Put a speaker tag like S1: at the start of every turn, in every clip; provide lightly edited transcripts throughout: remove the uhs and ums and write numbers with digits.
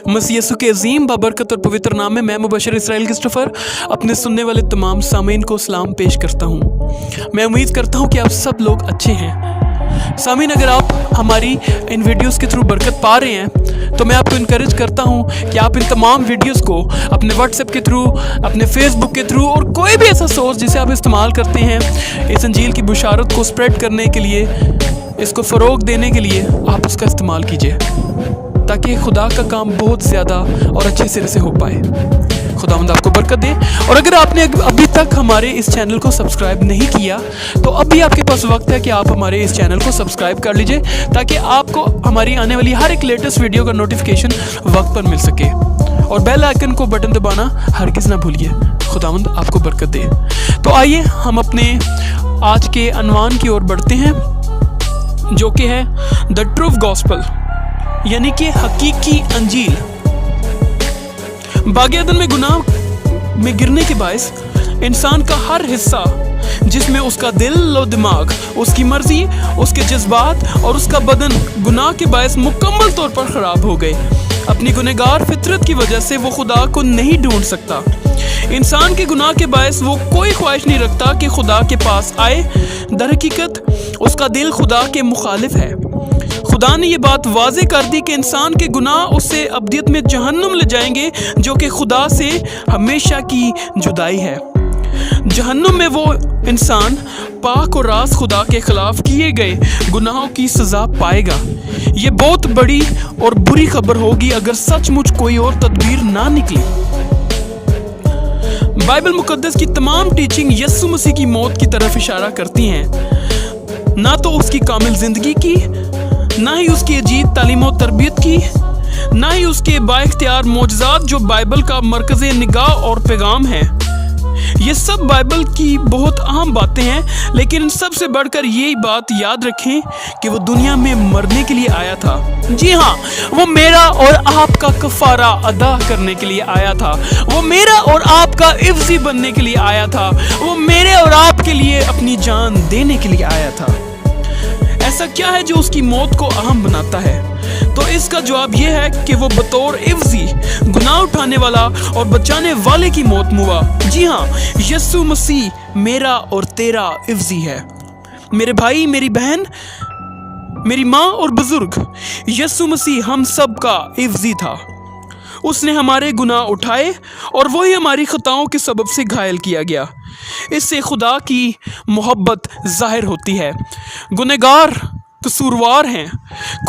S1: मसीह यीशु के अजीम बाबरकत और पवित्र नाम में मैं मुबशर इसराइल क्रिस्टोफर अपने सुनने वाले तमाम सामीन को सलाम पेश करता हूँ। मैं उम्मीद करता हूँ कि आप सब लोग अच्छे हैं। सामीन, अगर आप हमारी इन वीडियोस के थ्रू बरकत पा रहे हैं तो मैं आपको इनकरेज करता हूँ कि आप इन तमाम वीडियोस को अपने व्हाट्सएप के थ्रू, अपने फेसबुक के थ्रू और कोई भी ऐसा सोर्स जिसे आप इस्तेमाल करते हैं इस इंजील की बुशारत को स्प्रेड करने के लिए, इसको फ़रोग देने के लिए आप उसका इस्तेमाल कीजिए ताकि खुदा का काम बहुत ज़्यादा और अच्छे सिरे से हो पाए। खुदावंद आपको बरकत दे। और अगर आपने अभी तक हमारे इस चैनल को सब्सक्राइब नहीं किया तो अभी आपके पास वक्त है कि आप हमारे इस चैनल को सब्सक्राइब कर लीजिए ताकि आपको हमारी आने वाली हर एक लेटेस्ट वीडियो का नोटिफिकेशन वक्त पर मिल सके। और बेल आइकन को बटन दबाना हरगिज़ ना भूलिए। खुदावंद आपको बरकत दे। तो आइए हम अपने आज के अनवान की ओर बढ़ते हैं, जो कि है द ट्रूथ गॉस्पल, यानी कि हकीकी अंजील। बाग़ अदन में गुनाह में गिरने के बायस इंसान का हर हिस्सा, जिसमें उसका दिल और दिमाग, उसकी मर्जी, उसके जज्बात और उसका बदन गुनाह के बायस मुकम्मल तौर पर ख़राब हो गए। अपनी गुनहगार फितरत की वजह से वो खुदा को नहीं ढूंढ सकता। इंसान के गुनाह के बायस वो कोई ख्वाहिश नहीं रखता कि खुदा के पास आए। दरहकीकत उसका दिल खुदा के मुखालिफ है। खुदा ने ये बात वाज़े कर दी कि इंसान के गुनाह उससे अब्दियत में जहन्नुम ले जाएंगे, जो कि खुदा से हमेशा की जुदाई है। जहन्नुम में वो इंसान पाक और रास खुदा के खिलाफ किए गए गुनाहों की सज़ा पाएगा। ये बहुत बड़ी और बुरी खबर होगी अगर सचमुच कोई और तदबीर ना निकली। बाइबल मुकद्दस की तमाम टीचिंग यीशु मसीह की मौत की तरफ इशारा करती हैं, ना तो उसकी कामिल ज़िंदगी की, ना ही उसकी अजीब तालीम और तरबियत की, ना ही उसके बाइख्तियार मौजज़ात जो बाइबल का मरकज़ निगाह और पैगाम है। ये सब बाइबल की बहुत अहम बातें हैं, लेकिन सबसे बढ़कर यही बात याद रखें कि वो दुनिया में मरने के लिए आया था। जी हाँ, वो मेरा और आपका कफ़ारा अदा करने के लिए आया था। वो मेरा और आपका इफ़्ज़ी बनने के लिए आया था। वो मेरे और आपके लिए अपनी जान देने के लिए आया था। ऐसा क्या है जो उसकी मौत को अहम बनाता है? तो इसका जवाब यह है कि वो बतौर इफ़्ज़ी गुनाह उठाने वाला और बचाने वाले की मौत हुआ। जी हाँ, यीशु मसीह मेरा और तेरा इफ़्ज़ी है। मेरे भाई, मेरी बहन, मेरी माँ और बुजुर्ग, यीशु मसीह हम सब का इफ़्ज़ी था। उसने हमारे गुनाह उठाए और वही हमारी खताओं के सबब से घायल किया गया। इससे खुदा की मोहब्बत जाहिर होती है। गुनहगार कसूरवार हैं,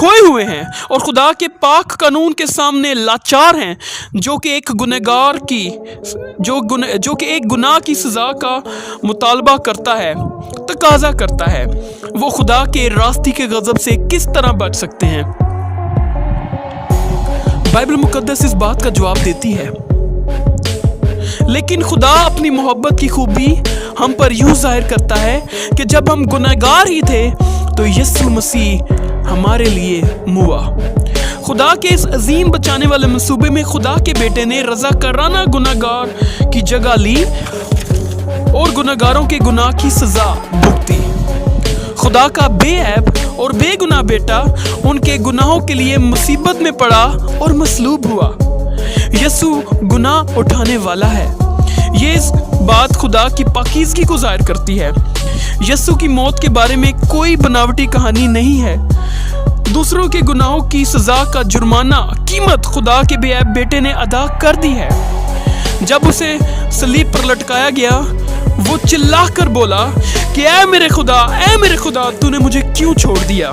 S1: खोए हुए हैं और खुदा के पाक कानून के सामने लाचार हैं, जो कि एक गुनाह की सज़ा का मुतालबा करता है, तकाजा करता है। वो खुदा के रास्ते के गज़ब से किस तरह बच सकते हैं? बाइबल मुकद्दस इस बात का जवाब देती है। लेकिन खुदा अपनी मोहब्बत की खूबी हम पर यूं जाहिर करता है कि जब हम गुनहगार ही थे तो यीशु मसीह हमारे लिए मुआ। खुदा के इस अजीम बचाने वाले मंसूबे में खुदा के बेटे ने रज़ाकाराना गुनहगार की जगह ली और गुनहगारों के गुनाह की सज़ा भुगती। खुदा का बेऐब और बेगुनाह बेटा उनके गुनाहों के लिए मुसीबत में पड़ा और मसलूब हुआ। यीशु गुनाह उठाने वाला है। ये इस बात खुदा की पाकीज़गी को ज़ाहिर करती है। यीशु की मौत के बारे में कोई बनावटी कहानी नहीं है। दूसरों के गुनाहों की सज़ा का जुर्माना कीमत खुदा के बेऐब बेटे ने अदा कर दी है। जब उसे सलीब पर लटकाया गया, वो चिल्लाकर बोला कि ऐ मेरे खुदा, तूने मुझे क्यों छोड़ दिया?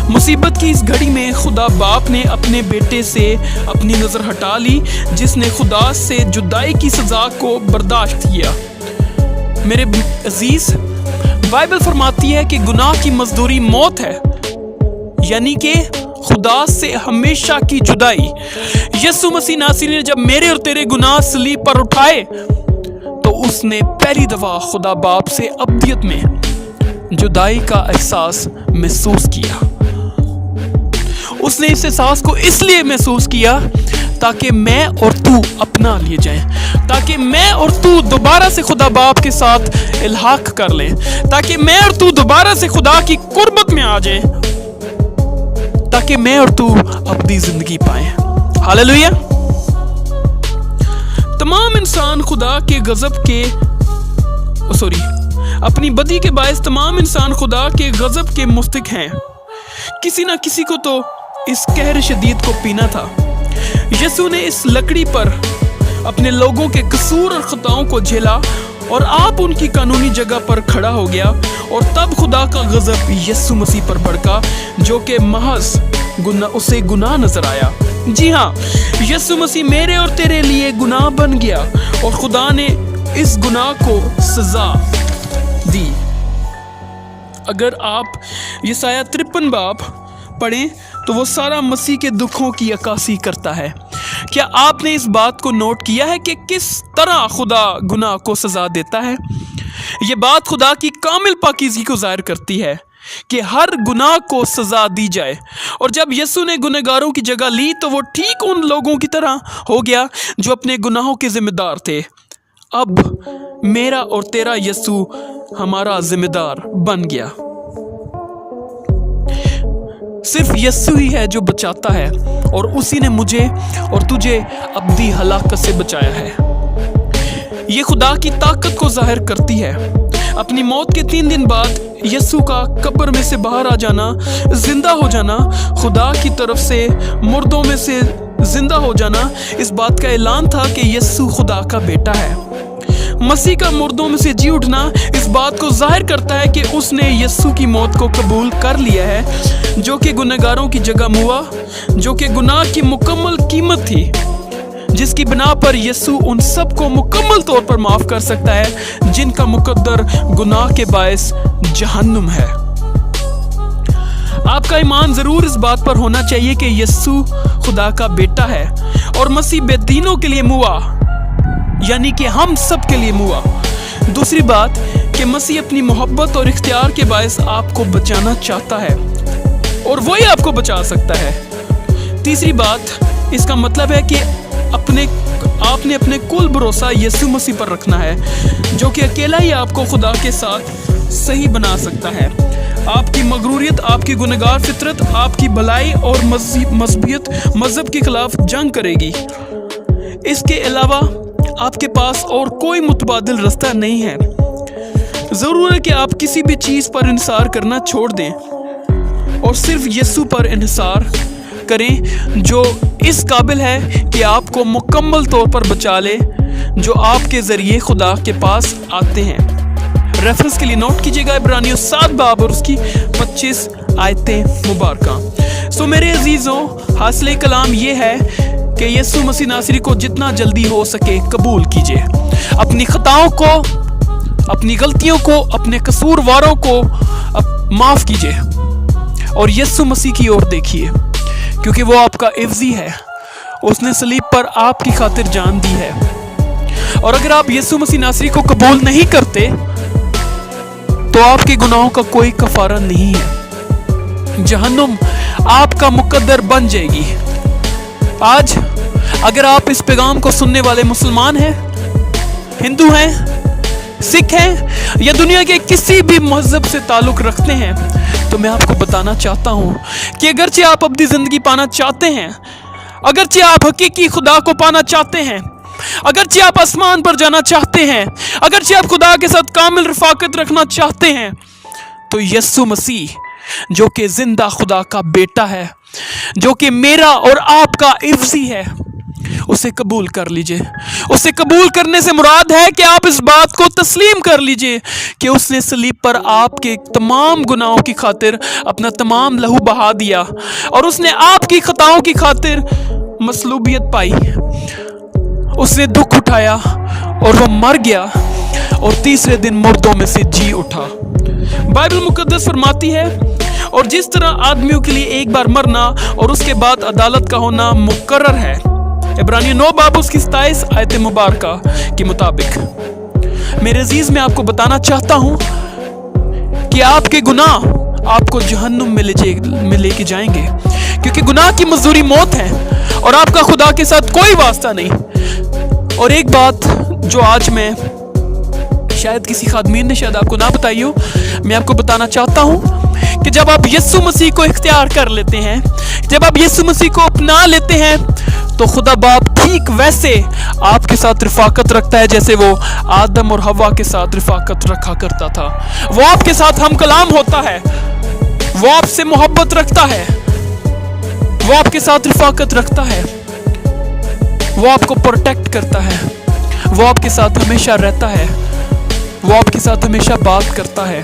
S1: मुसीबत की इस घड़ी में खुदा बाप ने अपने बेटे से अपनी नज़र हटा ली, जिसने खुदा से जुदाई की सज़ा को बर्दाश्त किया। मेरे अजीज, बाइबल फरमाती है कि गुनाह की मजदूरी मौत है, यानी कि खुदा से हमेशा की जुदाई। यीशु मसीह नासरी ने जब मेरे और तेरे गुनाह सलीब पर उठाए तो उसने पहली दफा खुदा बाप से अब्दियत में जुदाई का एहसास महसूस किया। उसने इस एहसास को इसलिए महसूस किया ताकि मैं और तू अपना लिए जाएं, ताकि मैं और तू दोबारा से खुदा बाप के साथ इल्हाक कर लें, ताकि मैं और तू दोबारा से खुदा की कुर्बत में आ जाएं, ताकि ताकि मैं और तू अपनी जिंदगी पाए। हालेलुया। तमाम इंसान खुदा के गजब के अपनी बदी के बायस तमाम इंसान खुदा के गजब के मुस्तहिक हैं। किसी ना किसी को तो इस कहर शदीद को पीना था। यीशु ने इस लकड़ी पर अपने लोगों के कसूर और खताओं को झेला और आप उनकी कानूनी जगह पर खड़ा हो गया, और तब खुदा का गजब यीशु मसीह पर भड़का, जो कि महज उसे गुनाह नजर आया। जी हाँ, यीशु मसीह मेरे और तेरे लिए गुनाह बन गया, और खुदा ने इस गुनाह को सजा दी। अगर आप यशायाह 53 बाब पढ़ें तो वो सारा मसीह के दुखों की अक्कासी करता है। क्या आपने इस बात को नोट किया है कि किस तरह खुदा गुनाह को सजा देता है? ये बात खुदा की कामिल पाकीज़गी को ज़ाहिर करती है कि हर गुनाह को सजा दी जाए। और जब यीशु ने गुनहगारों की जगह ली तो वो ठीक उन लोगों की तरह हो गया जो अपने गुनाहों के जिम्मेदार थे। अब मेरा और तेरा यीशु हमारा जिम्मेदार बन गया। सिर्फ यीशु ही है जो बचाता है, और उसी ने मुझे और तुझे अब्दी हलाकत से बचाया है। ये खुदा की ताकत को जाहिर करती है। अपनी मौत के 3 दिन बाद यीशु का कब्र में से बाहर आ जाना, जिंदा हो जाना, खुदा की तरफ से मुर्दों में से जिंदा हो जाना, इस बात का ऐलान था कि यीशु खुदा का बेटा है। मसीह का मुर्दों में से जी उठना इस बात को जाहिर करता है कि उसने यीशु की मौत को कबूल कर लिया है, जो कि गुनहगारों की जगह मुआ, जो कि गुनाह की मुकम्मल कीमत थी, जिसकी बिना पर यीशु उन सब को मुकम्मल तौर पर माफ कर सकता है जिनका मुकद्दर गुनाह के बायस जहन्नुम है। आपका ईमान जरूर इस बात पर होना चाहिए कि यीशु खुदा का बेटा है और मसीह बेदीनों के लिए मुआ, यानी कि हम सब के लिए मुआ। दूसरी बात कि मसीह अपनी मोहब्बत और इख्तियार के बायस आपको बचाना चाहता है, और वही आपको बचा सकता है। तीसरी बात, इसका मतलब है कि आपने अपने कुल भरोसा यीशु मसीह पर रखना है, जो कि अकेला ही आपको खुदा के साथ सही बना सकता है। आपकी मगरूरियत, आपकी गुनहगार फितरत, आपकी भलाई और मजहब के खिलाफ जंग करेगी। इसके अलावा आपके पास और कोई मुतबादिल रास्ता नहीं है। ज़रूर है कि आप किसी भी चीज़ पर इंसार करना छोड़ दें और सिर्फ यीशु पर इंसार करें, जो इस काबिल है कि आपको मुकम्मल तौर पर बचा ले, जो आपके ज़रिए खुदा के पास आते हैं। रेफरेंस के लिए नोट कीजिएगा इब्रानियों 7 बाब और उसकी 25 आयतें मुबारक। सो मेरे अजीज़ों, हासिल कलाम ये है कि यीशु मसीह नासरी को जितना जल्दी हो सके कबूल कीजिए। अपनी खताओं को, अपनी गलतियों को, अपने कसूरवारों को माफ़ कीजिए और यीशु मसीह की ओर देखिए, क्योंकि वो आपका इफ्जी है। उसने सलीब पर आपकी खातिर जान दी है। और अगर आप यीशु मसीह नासरी को कबूल नहीं करते तो आपके गुनाहों का कोई कफारा नहीं है। जहन्नुम आपका मुकद्दर बन जाएगी। आज अगर आप इस पैगाम को सुनने वाले मुसलमान हैं, हिंदू हैं, सिख हैं या दुनिया के किसी भी मजहब से ताल्लुक रखते हैं, तो मैं आपको बताना चाहता हूं कि अगरचे आप अपनी जिंदगी पाना चाहते हैं, अगरचे आप हकीकी खुदा को पाना चाहते हैं, अगरचे आप आसमान पर जाना चाहते हैं, अगरचे आप खुदा के साथ कामिल रफाकत रखना चाहते हैं, तो यीशु मसीह जो कि जिंदा खुदा का बेटा है, जो कि मेरा और आपका इफ्जी है, उसे कबूल कर लीजिए। उसे कबूल करने से मुराद है कि आप इस बात को तस्लीम कर लीजिए कि उसने सलीब पर आपके तमाम गुनाहों की खातिर अपना तमाम लहू बहा दिया और उसने आपकी खताओं की खातिर मसलूबियत पाई। उसने दुख उठाया और वो मर गया और तीसरे दिन मुर्दों में से जी उठा। बाइबल मुकद्दस फरमाती है, और जिस तरह आदमियों के लिए एक बार मरना और उसके बाद अदालत का होना मुकर्रर है, इब्रानियों 9 बाब उसकी 27 आयत मुबारका के मुताबिक। मेरे अजीज, मैं आपको बताना चाहता हूं कि आपके गुनाह आपको जहन्नुम में लेके जाएंगे, क्योंकि गुनाह की मजदूरी मौत है और आपका खुदा के साथ कोई वास्ता नहीं। और एक बात जो आज मैं शायद किसी खादमीन ने शायद आपको ना बताई हो, मैं आपको बताना चाहता हूं کہ جب آپ یسوع مسیح کو اختیار کر لیتے ہیں, جب آپ یسوع مسیح کو اپنا لیتے ہیں, تو خدا باپ ٹھیک ویسے آپ کے ساتھ رفاقت رکھتا ہے جیسے وہ آدم اور حوا کے ساتھ رفاقت رکھا کرتا تھا. وہ آپ کے ساتھ ہم کلام ہوتا ہے, وہ آپ سے محبت رکھتا ہے, وہ آپ کے ساتھ رفاقت رکھتا ہے, وہ آپ کو پروٹیکٹ کرتا ہے, وہ آپ کے ساتھ ہمیشہ رہتا ہے, وہ آپ کے ساتھ ہمیشہ بات کرتا ہے.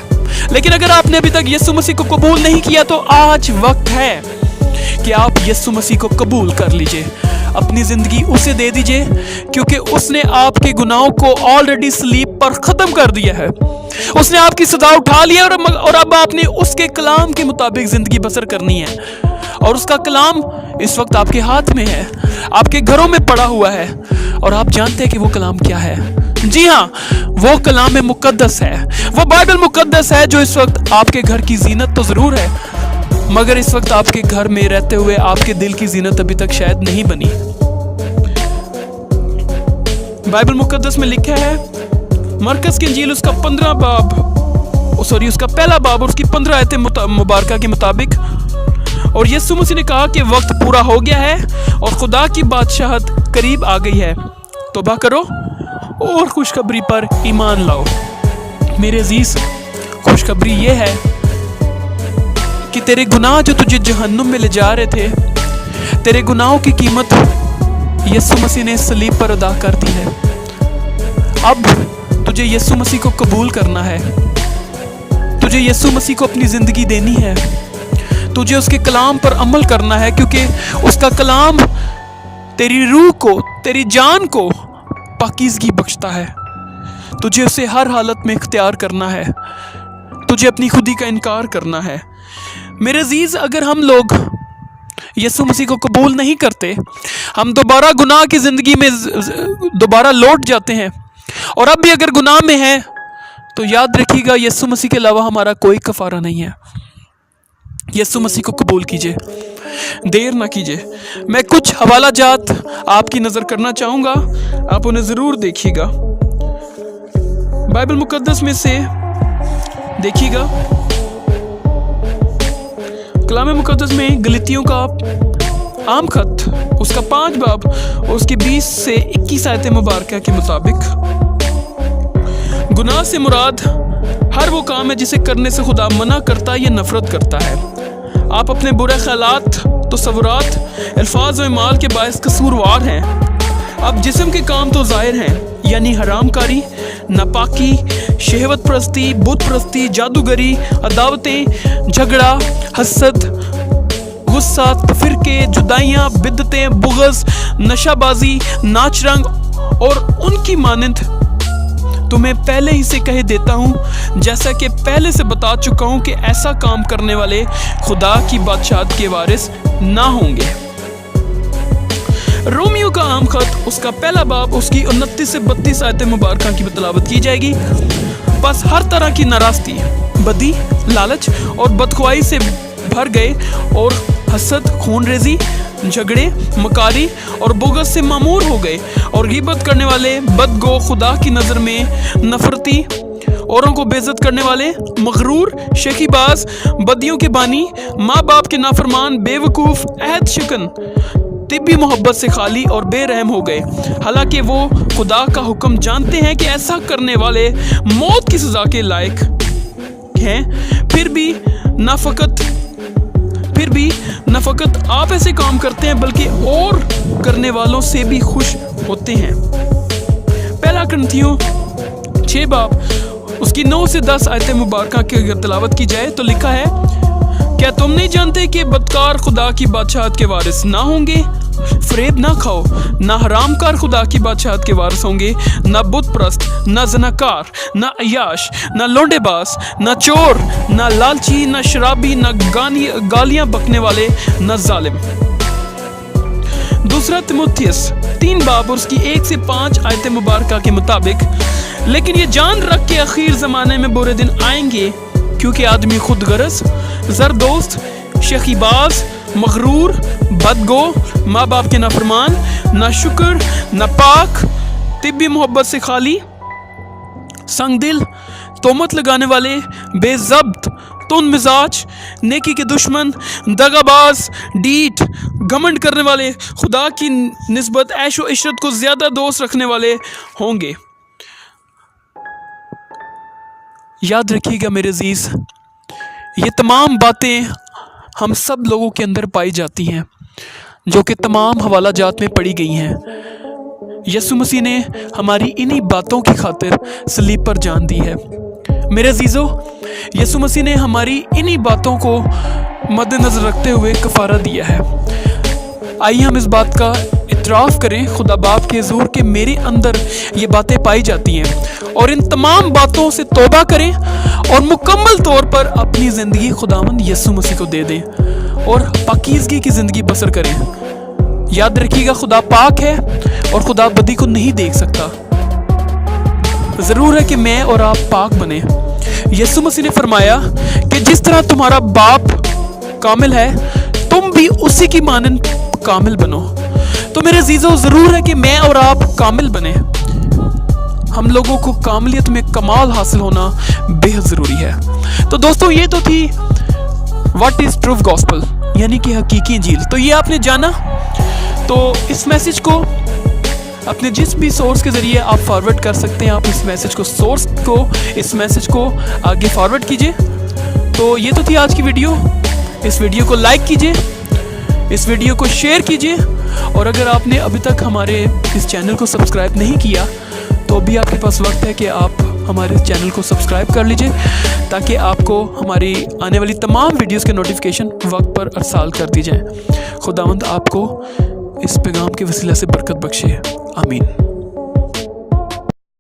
S1: لیکن اگر آپ نے ابھی تک یسوع مسیح کو قبول نہیں کیا تو آج وقت ہے کہ آپ یسوع مسیح کو قبول کر لیجئے, اپنی زندگی اسے دے دیجئے, کیونکہ اس نے آپ کے گناہوں کو آلریڈی صلیب پر ختم کر دیا ہے. اس نے آپ کی سزا اٹھا لیا اور اب آپ نے اس کے کلام کے مطابق زندگی بسر کرنی ہے. اور اس کا کلام اس وقت آپ کے ہاتھ میں ہے, آپ کے گھروں میں پڑا ہوا ہے, اور آپ جانتے ہیں کہ وہ کلام کیا ہے. جی ہاں, وہ کلام مقدس ہے, وہ بائبل مقدس ہے جو اس وقت آپ کے گھر کی زینت تو ضرور ہے, مگر اس وقت آپ کے گھر میں رہتے ہوئے آپ کے دل کی زینت ابھی تک شاید نہیں بنی. بائبل مقدس میں لکھا ہے, مرکز کی انجیل اس کا پہلا باب اور اس کی 15 آیت مبارکہ کے مطابق, اور یسوع مسیح نے کہا کہ وقت پورا ہو گیا ہے اور خدا کی بادشاہت قریب آ گئی ہے, توبہ کرو اور خوشخبری پر ایمان لاؤ. میرے عزیز, خوشخبری یہ ہے کہ تیرے گناہ جو تجھے جہنم میں لے جا رہے تھے, تیرے گناہوں کی قیمت یسوع مسیح نے صلیب پر ادا کر دی ہے. اب تجھے یسوع مسیح کو قبول کرنا ہے, تجھے یسوع مسیح کو اپنی زندگی دینی ہے, تجھے اس کے کلام پر عمل کرنا ہے, کیونکہ اس کا کلام تیری روح کو, تیری جان کو پاکیزگی بخشتا ہے. تجھے اسے ہر حالت میں اختیار کرنا ہے, تجھے اپنی خودی کا انکار کرنا ہے. میرے عزیز, اگر ہم لوگ یسوع مسیح کو قبول نہیں کرتے, ہم دوبارہ گناہ کی زندگی میں دوبارہ لوٹ جاتے ہیں, اور اب بھی اگر گناہ میں ہیں تو یاد رکھیے گا یسوع مسیح کے علاوہ ہمارا کوئی کفارہ نہیں ہے. یسوع مسیح کو قبول کیجئے, دیر نہ کیجئے. میں کچھ حوالہ جات آپ کی نظر کرنا چاہوں گا, آپ انہیں ضرور دیکھیے گا. بائبل مقدس میں سے دیکھیے گا, کلام مقدس میں گلتیوں کا عام خط اس کا 5 باب اس کی 20 سے 21 آیت مبارکہ کے مطابق, گناہ سے مراد ہر وہ کام ہے جسے کرنے سے خدا منع کرتا یا نفرت کرتا ہے. آپ اپنے برے خیالات, تصورات, الفاظ و اعمال کے باعث قصوروار ہیں. اب جسم کے کام تو ظاہر ہیں, یعنی حرام کاری, ناپاکی, شہوت پرستی, بت پرستی, جادوگری, عداوتیں, جھگڑا, حسد, غصہ, فرقے, جدائیاں, بدعتیں, بغض, نشہ بازی, ناچ رنگ اور ان کی مانند. تمہیں پہلے ہی سے کہہ دیتا ہوں, جیسا کہ پہلے سے بتا چکا ہوں, کہ ایسا کام کرنے والے خدا کی بادشاہت کے وارث نہ ہوں گے. رومیو کا عام خط اس کا پہلا باب اس کی 29 سے 32 آیت مبارکہ کی تلاوت کی جائے گی. بس ہر طرح کی ناراستی, بدی, لالچ اور بدخواہی سے بھر گئے, اور حسد, خون ریزی, جھگڑے, مکاری اور بغض سے معمور ہو گئے, اور غیبت کرنے والے, بدگو, خدا کی نظر میں نفرتی, اوروں کو بے عزت کرنے والے, مغرور, شیخی باز, بدیوں کے بانی, ماں باپ کے نافرمان, بے وقوف, عہد شکن, طبی محبت سے خالی اور بے رحم ہو گئے, حالانکہ وہ خدا کا حکم جانتے ہیں کہ ایسا کرنے والے موت کی سزا کے لائق ہیں. پھر بھی نہ فقط آپ ایسے کام کرتے ہیں بلکہ اور کرنے والوں سے بھی خوش ہوتے ہیں. پہلا کرنتھیوں 6 باب اس کی 9 سے 10 آیت مبارکہ کی اگر تلاوت کی جائے تو لکھا ہے, کیا تم نہیں جانتے کہ بدکار خدا کی بادشاہت کے وارث نہ ہوں گے؟ فریب نہ کھاؤ, نہ حرام کار خدا کی بادشاہت کے وارث ہوں گے, نہ بت پرست, نہ زناکار, نہ عیاش, نہ لونڈے باز, نہ چور, نہ لالچی, نہ شرابی, نہ گالیاں بکنے والے, نہ ظالم. دوسرا تیموتھیوس 3 باب اور اس کی 1 سے 5 آیت مبارکہ کے مطابق, لیکن یہ جان رکھ کے اخیر زمانے میں برے دن آئیں گے, کیونکہ آدمی خود غرض, زردوست, شیخی باز, مغرور, بدگو, ماں باپ کے نافرمان, ناشکر, ناپاک, طبی محبت سے خالی, سنگ دل, تہمت لگانے والے, بے ضبط, तुन मिजाज, नेकी के दुश्मन, दगाबाज, डीठ, घमंड करने वाले, खुदा की निस्बत ऐशो इशरत को ज़्यादा दोस्त रखने वाले होंगे। याद रखिएगा मेरे अजीज़, ये तमाम बातें हम सब लोगों के अंदर पाई जाती हैं, जो कि तमाम हवाला जात में पड़ी गई हैं। यसु मसीह ने हमारी इन्हीं बातों की खातिर सलीब पर जान दी है। मेरे अजीज़ों, यसु मसीह ने हमारी इन्हीं बातों को मद्देनज़र रखते हुए कफ़ारा दिया है। आइए हम इस बात का इतराफ़ करें खुदा बाप के हुज़ूर के मेरे अंदर ये बातें पाई जाती हैं, और इन तमाम बातों से तौबा करें और मुकम्मल तौर पर अपनी ज़िंदगी खुदावंद यसु मसीह को दे दें और पाकीज़गी की ज़िंदगी बसर करें। याद रखिएगा, खुदा पाक है और खुदा बदी को नहीं देख सकता। ज़रूर है कि मैं और आप पाक बने। यसु मसीह ने फरमाया कि जिस तरह तुम्हारा बाप कामिल है, तुम भी उसी की मानन कामिल बनो। तो मेरे अजीज़ों, ज़रूर है कि मैं और आप कामिल बने। हम लोगों को कामिलियत में कमाल हासिल होना बेहद ज़रूरी है। तो दोस्तों, ये तो थी व्हाट इज़ ट्रू गॉस्पल, यानी कि हकीकी इंजील। तो ये आपने जाना। तो इस मैसेज को अपने जिस भी सोर्स के ज़रिए आप फॉरवर्ड कर सकते हैं, आप इस मैसेज को आगे फॉरवर्ड कीजिए। तो ये तो थी आज की वीडियो। इस वीडियो को लाइक कीजिए, इस वीडियो को शेयर कीजिए, और अगर आपने अभी तक हमारे इस चैनल को सब्सक्राइब नहीं किया तो अभी आपके पास वक्त है कि आप हमारे चैनल को सब्सक्राइब कर लीजिए, ताकि आपको हमारी आने वाली तमाम वीडियोस के नोटिफिकेशन वक्त पर अरसाल कर दी जाएँ। खुदावंद आपको इस पैगाम के वसीला से बरकत बख्शे। आमीन।